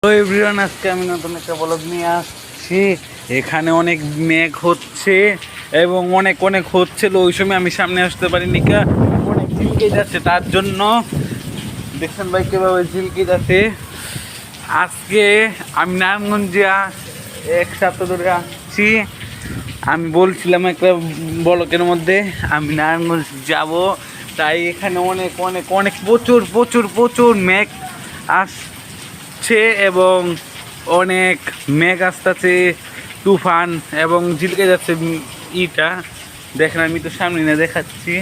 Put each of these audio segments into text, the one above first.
তো এভরিওয়ান, আজকে আমি নতুন একটা ব্লগ নিয়ে আসছি। এখানে অনেক মেঘ হচ্ছে এবং অনেক অনেক হচ্ছিল। ওই সময় আমি সামনে আসতে পারিনি, অনেক ঝিলকে যাচ্ছে। তার জন্য দেখছেন ভাই কীভাবে ঝিলকে যাচ্ছে। আজকে আমি নারায়ণগঞ্জে এক সপ্তাহ ধরে আসছি। আমি বলছিলাম একটা ব্লকের মধ্যে আমি নারায়ণগঞ্জ যাব, তাই এখানে অনেক অনেক অনেক প্রচুর প্রচুর প্রচুর মেঘ আসছে এবং অনেক মেঘ আসতেছে, তুফান এবং ঝিলকে যাচ্ছে। ইটা দেখেন, আমি তো সামনে না দেখাচ্ছি,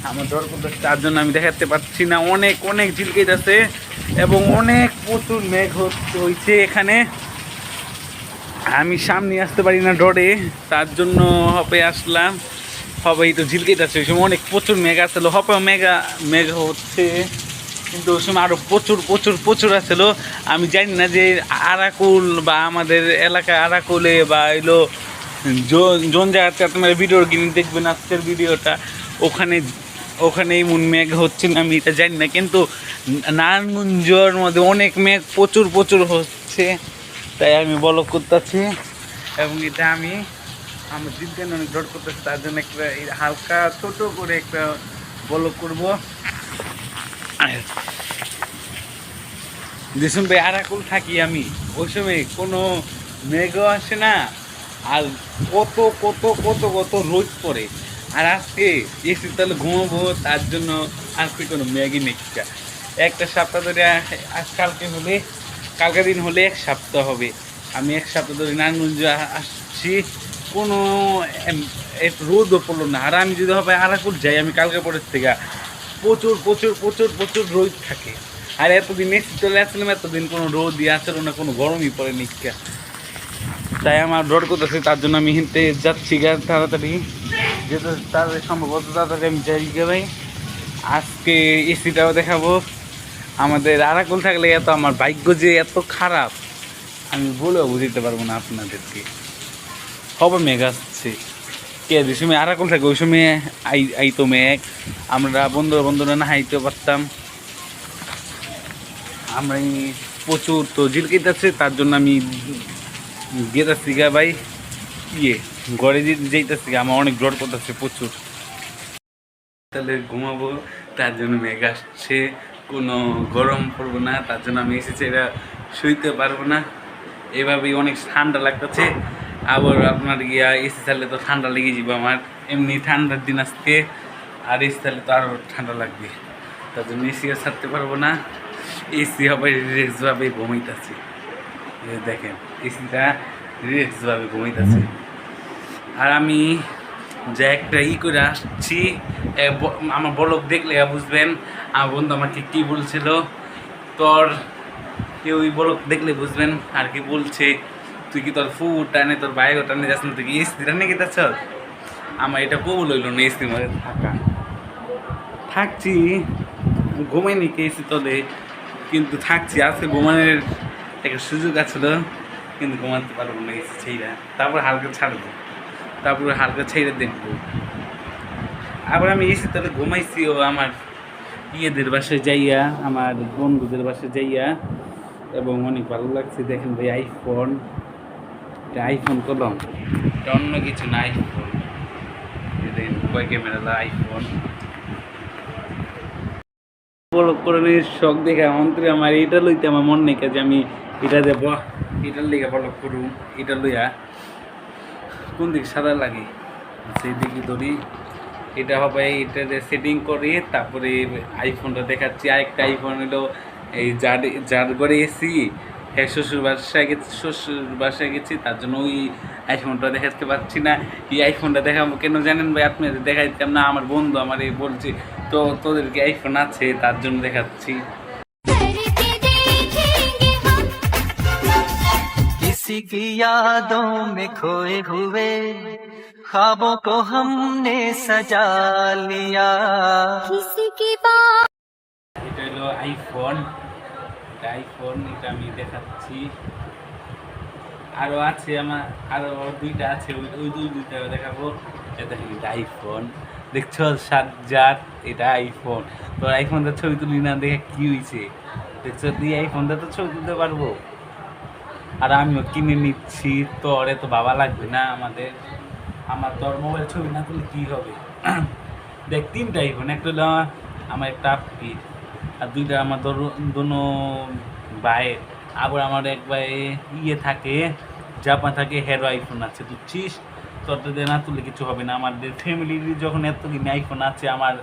আমার ডর করতেছে, তার জন্য আমি দেখাতে পারছি না। অনেক অনেক ঝিলকে যাচ্ছে এবং অনেক প্রচুর মেঘ হয়েছে এখানে। আমি সামনে আসতে পারি না ডরে, তার জন্য হপে আসলাম। হবেই তো ঝিলকে যাচ্ছে, ওই সময় অনেক প্রচুর মেঘ আসলো। হপেও মেঘ হচ্ছে, কিন্তু ওই সময় আরও প্রচুর প্রচুর প্রচুর আসলো। আমি জানি না যে আরাকুল বা আমাদের এলাকায় আরাকুলে বা এলো জন জায়গাতে আপনারা ভিডিও কিনে দেখবেন আজকের ভিডিওটা, ওখানে ওখানে এমন মেঘ হচ্ছে না, আমি এটা জানি না। কিন্তু নারায়ণগঞ্জের মধ্যে অনেক মেঘ প্রচুর প্রচুর হচ্ছে, তাই আমি ব্লগ করতেছি। এবং এটা আমি আমার দিন অনেক ডর করতেছি, তার জন্য একটা হালকা ছোট করে একটা ব্লগ করবো। যেসব ভাই আরাকুল থাকি আমি, ওই সময় কোনো মেঘও আসে না, আর কত কত কত কত রোদ পড়ে। আর আজকে এসি তাহলে ঘুমাবো, তার জন্য আজকে কোনো মেঘই নেই। একটা সপ্তাহ ধরে কালকে দিন হলে এক সপ্তাহ হবে। আমি এক সপ্তাহ ধরে নারায়ণগঞ্জ আসছি, কোনো রোদও পড়লো না। আর আমি যদি হবে আরাকুল যাই, আমি কালকে পরের থেকে প্রচুর প্রচুর প্রচুর প্রচুর রোদ থাকে। আর এতদিন এসি চলে আসছিলাম, এতদিন কোনো রোদই আসলো না, কোনো গরমই পড়ে নিকা। তাই আমার ডর করতেছে, তার জন্য আমি হিনতে যাচ্ছি তাড়াতাড়ি, যেহেতু তাড়াতাড়ি সম্ভবত তাড়াতাড়ি আমি যাই গে ভাই। আজকে এসিটাও দেখাবো। আমাদের আরাকুল থাকলে এত আমার ভাগ্য যে এত খারাপ, আমি বলেও বুঝতে পারবো না আপনাদেরকে। খবর মেঘ আসছে, কে যে সময় আরাকুল থাকে ওই সময় আইতো মেঘ, আমরা বন্ধুরা না হাইতে পারতাম। আমরা প্রচুর তো ঝিলকিতে আছে, তার জন্য আমি গেতাছি গা ভাই, ঘরে যেতেছি। আমার অনেক ডর করতেছে প্রচুর, তাহলে ঘুমাবো, তার জন্য মেঘ আসছে, কোনো গরম পড়বো না, তার জন্য আমি এসেছি, এটা শুইতে পারবো না। এভাবেই অনেক ঠান্ডা লাগতেছে। আবার আপনার গিয়া এসি চাললে তো ঠান্ডা লেগে যাবে আমার, এমনি ঠান্ডার দিন আসতে, আর এসি চাললে তো আরও ঠান্ডা লাগবে, তার জন্য এসিও ছাড়তে পারবো না। এসি হবে রিল্যাক্সভাবে ঘুমাইতেছে, দেখেন এসিটা রিল্যাক্সভাবে ঘুমাইতেছে। আর আমি যে একটা করে আসছি, আমার ব্লগ দেখলে বুঝবেন আমার বন্ধু আমাকে কী বলছিল। কেউ ওই ব্লগ দেখলে বুঝবেন আর কি বলছে। তুই কি তোর ফুড টানে, তোর বাইরে টানে যাস না, তুই কি এসি টানে গেতেছ? আমার এটা কবুল হইল না, এসির মধ্যে থাকছি, ঘুমাইনি কে এসি তলে, কিন্তু থাকছি। আজকে ঘুমানোর একটা সুযোগ আছে, কিন্তু ঘুমাতে পারবো না এসি ছেড়া। তারপর হালকা ছাড়বো, তারপরে হালকা ছেড়ে দেখবো। আবার আমি এসি তাহলে ঘুমাইছি, ও আমার ইয়েদের বাসায় যাইয়া, আমার বন্ধুদের বাসায় যাইয়া, এবং অনেক ভালো লাগছে। দেখেন ভাই আইফোন, এটা আইফোন কলম, এটা অন্য কিছু না, আইফোন। দেখেন কয় ক্যামেরা আইফোন। ব্লগ করানোর শখ দেখে অন্তরে আমার এটা লইতে আমার মন নেই যে আমি এটা দেব, এটার লেগে ব্লগ করুন। এটা লইয়া কোন দিকে সাদা লাগে সেই দিকে ধরি, এটা হবে, এটা সেটিং করে তারপরে আইফোনটা দেখাচ্ছি। আরেকটা আইফোন হলো এই যার ঘরে এসি, হ্যাঁ শ্বশুর বাসায় গেছি, তার জন্য ওই আইফোনটা দেখাতে পারছি না। এই আইফোনটা দেখাবো কেন জানেন ভাই? আপনাদের দেখাইতাম না, আমার বন্ধু আমার এই বলছে তো তোদেরকে আইফোন আছে, তার জন্য দেখাচ্ছি। किसी की यादों में खोए हुए ख्वाबों को हमने सजा लिया। এটা হলো আইফোন, এটা আমি দেখাচ্ছি। আরো আছে আমার, আরো দুইটা আছে, ওই দুইটা দেখাবো। এটা আইফোন দেখছো, 7,000, এটা আইফোন। তো আইফোনটা ছবি তুলি না দেখে কি হয়েছে, দেখছো তুই এই ফোনটা তো ছবি তুলতে পারবো, আর আমিও কিনে নিচ্ছি, তোর তো বাবা লাগবে না আমাদের, আমার তোর মোবাইল ছবি না তুলে কী হবে। দেখ 3টা আইফোন, একটা হলো আমার একটা আপ্পির, আর 2টা আমার দোনো ভাইয়ের। আবার আমার এক ভাই ইয়ে থাকে, জাপান থাকে, হেরো আইফোন আছে, বুঝছিস। তোদের না তুলে কিছু হবে না, আমাদের ফ্যামিলির যখন এতদিন আইফোন আছে, আমার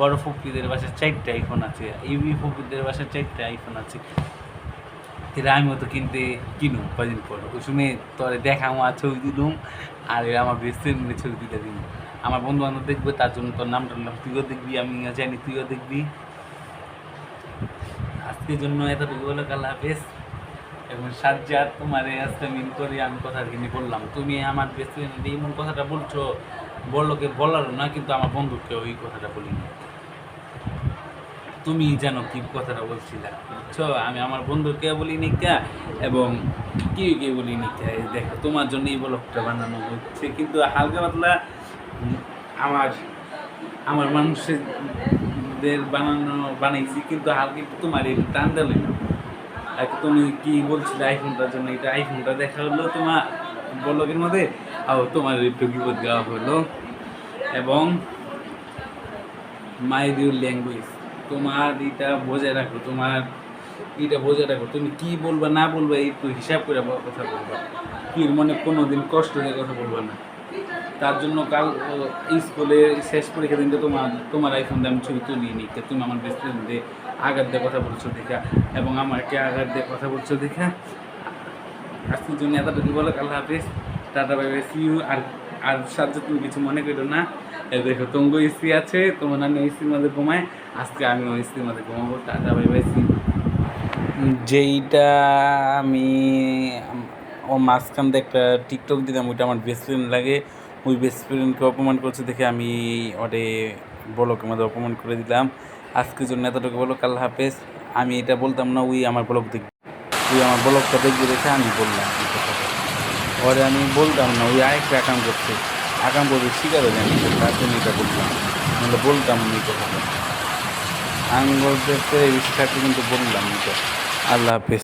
বড় ফুপিদের বাসায় 4টা আইফোন আছে, ইউবি ফুপিদের বাসায় 4টা আইফোন আছে। এরা আমিও তো কিনু কদিন পর, ওই সময় তোরে দেখাম আর ছবি দিলুম, আর এরা আমার বেস্ট ফ্রেন্ডের ছবি দিতে দিন। আমার বন্ধু বান্ধব দেখবে, তার জন্য তোর নাম টানলাম, তুইও দেখবি, আমি জানি তুইও দেখবি। আজকের জন্য এতটুকু হলো, আল্লাহ হাফেজ। এবং সাজ্জাদ তোমার আজকে মিন করে আমি কথা কিনে বললাম, তুমি আমার বেস্ট ফ্রেন্ড এমন কথাটা বলছো, বড়লোকে বলারও না, কিন্তু আমার বন্ধুকে ওই কথাটা বলিনি। তুমি জানো কি কথাটা বলছিলা, বুঝছো। আমি আমার বন্ধুকে বলি নিকা, এবং কে বলি নিকা। দেখো তোমার জন্য এই ব্লগটা বানানো হচ্ছে, কিন্তু হালকা পাতলা আমার আমার মানুষদের বানাইছি, কিন্তু হালকা একটু তোমার এই টান দিলে না। তুমি কি বলছিলে আইফোনটার জন্য, এটা আইফোনটা দেখা হলো তোমার ব্লগের মধ্যে, আর তোমার একটু বিপদ দেওয়া হলো। এবং মাই ইউর ল্যাঙ্গুয়েজ, তোমার এটা বজায় রাখো, তোমার এটা বজায় রাখো। তুমি কি বলবা না বলবা একটু হিসাব করে কথা বলবা, কি মনে কোনো দিন কষ্ট দিয়ে কথা বলবা না। তার জন্য কাল স্কুলে শেষ পরীক্ষা দিনটা তোমার আইফোন দিয়ে আমি ছবি তুলিয়ে নিই, তুমি আমার বেস্ট ফ্রেন্ডে আঘাত দিয়ে কথা বলছো দেখা, এবং আমাকে আঘাত দিয়ে কথা বলছো দেখা। আজকের জন্য এতটুকু বলো, আল্লাহ হাফিজ, tata bye bye, see you. আর সাথে তুমি কিছু মনে করো না, দেখো তোমার ইস্ত্রি আছে, তোমার নানি ইস্ত্রির মধ্যে ঘুমায়, আজকে আমিও ইস্ত্রির মধ্যে ঘুমাবো। Tata bye bye, see you. যেইটা আমি ও মাঝখান দিয়ে একটা টিকটক দিলাম, ওইটা আমার বেস্ট ফ্রেন্ড লাগে, ওই বেস্ট ফ্রেন্ডকে অপমান করছে দেখে আমি ওরে ব্লকের মধ্যে অপমান করে দিলাম। আজকের জন্য এতটুকু বলো, আল্লাহ হাফেজ। আমি এটা বলতাম না, ওই আমার ব্লগ দেখবি, তুই আমার ব্লগটা দেখবি দেখে আমি বললাম এই কথাটা। ওরে আমি বলতাম না, ওই আরেকটা আকাম করছে, আকাম করবে শিকারও জানি, তার জন্য এটা বললাম, নাহলে বলতাম না এই কথাটা। আঙ্গলদের বেশি থাকতে কিন্তু বললাম এটা। আল্লাহ হাফেজ।